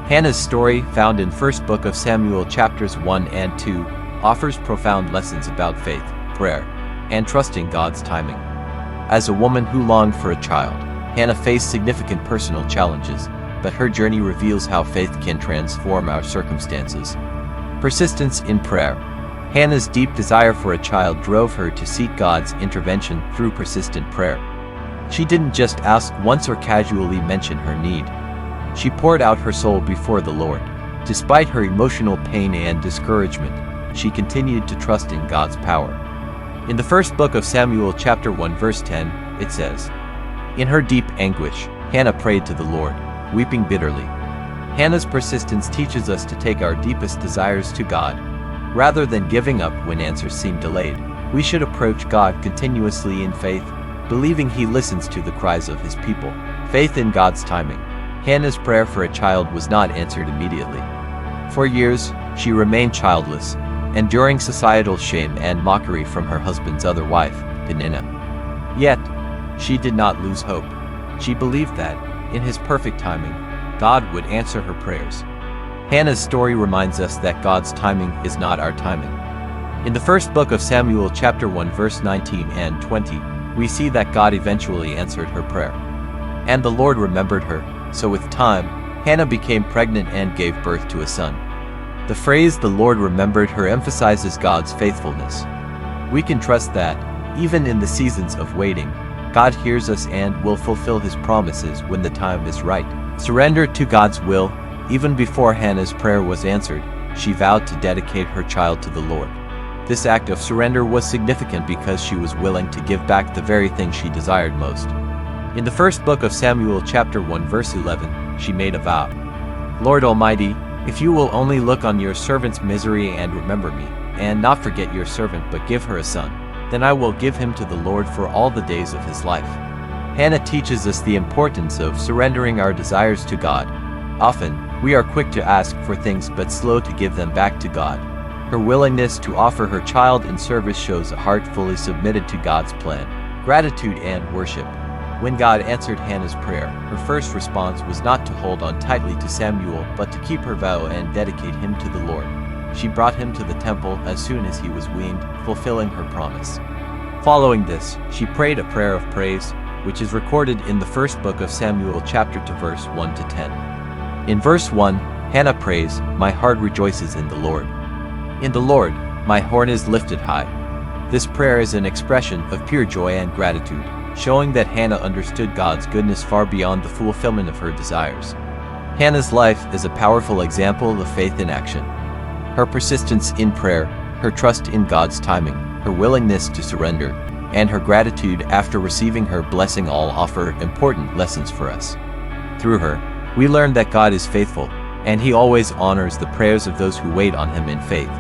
Hannah's story, found in First Book of Samuel chapters 1 and 2, offers profound lessons about faith, prayer, and trusting God's timing. As a woman who longed for a child, Hannah faced significant personal challenges, but her journey reveals how faith can transform our circumstances. Persistence in prayer. Hannah's deep desire for a child drove her to seek God's intervention through persistent prayer. She didn't just ask once or casually mention her need. She poured out her soul before the Lord. Despite her emotional pain and discouragement, she continued to trust in God's power. In the First Book of Samuel chapter 1 verse 10, it says, "In her deep anguish, Hannah prayed to the Lord, weeping bitterly." Hannah's persistence teaches us to take our deepest desires to God. Rather than giving up when answers seem delayed, we should approach God continuously in faith, believing He listens to the cries of His people. Faith in God's timing. Hannah's prayer for a child was not answered immediately. For years, she remained childless, enduring societal shame and mockery from her husband's other wife, Peninnah. Yet, she did not lose hope. She believed that, in His perfect timing, God would answer her prayers. Hannah's story reminds us that God's timing is not our timing. In the First Book of Samuel chapter 1 verse 19 and 20, we see that God eventually answered her prayer. And the Lord remembered her, so with time, Hannah became pregnant and gave birth to a son. The phrase "the Lord remembered her" emphasizes God's faithfulness. We can trust that, even in the seasons of waiting, God hears us and will fulfill His promises when the time is right. Surrender to God's will. Even before Hannah's prayer was answered, she vowed to dedicate her child to the Lord. This act of surrender was significant because she was willing to give back the very thing she desired most. In the First Book of Samuel chapter 1 verse 11, she made a vow. "Lord Almighty, if you will only look on your servant's misery and remember me, and not forget your servant but give her a son, then I will give him to the Lord for all the days of his life." Hannah teaches us the importance of surrendering our desires to God. Often, we are quick to ask for things but slow to give them back to God. Her willingness to offer her child in service shows a heart fully submitted to God's plan. Gratitude and worship. When God answered Hannah's prayer, her first response was not to hold on tightly to Samuel but to keep her vow and dedicate him to the Lord. She brought him to the temple as soon as he was weaned, fulfilling her promise. Following this, she prayed a prayer of praise, which is recorded in the First Book of Samuel chapter 2 verse 1 to 10. In verse 1, Hannah prays, "My heart rejoices in the Lord. In the Lord, my horn is lifted high." This prayer is an expression of pure joy and gratitude, showing that Hannah understood God's goodness far beyond the fulfillment of her desires. Hannah's life is a powerful example of faith in action. Her persistence in prayer, her trust in God's timing, her willingness to surrender, and her gratitude after receiving her blessing all offer important lessons for us. Through her, we learn that God is faithful, and He always honors the prayers of those who wait on Him in faith.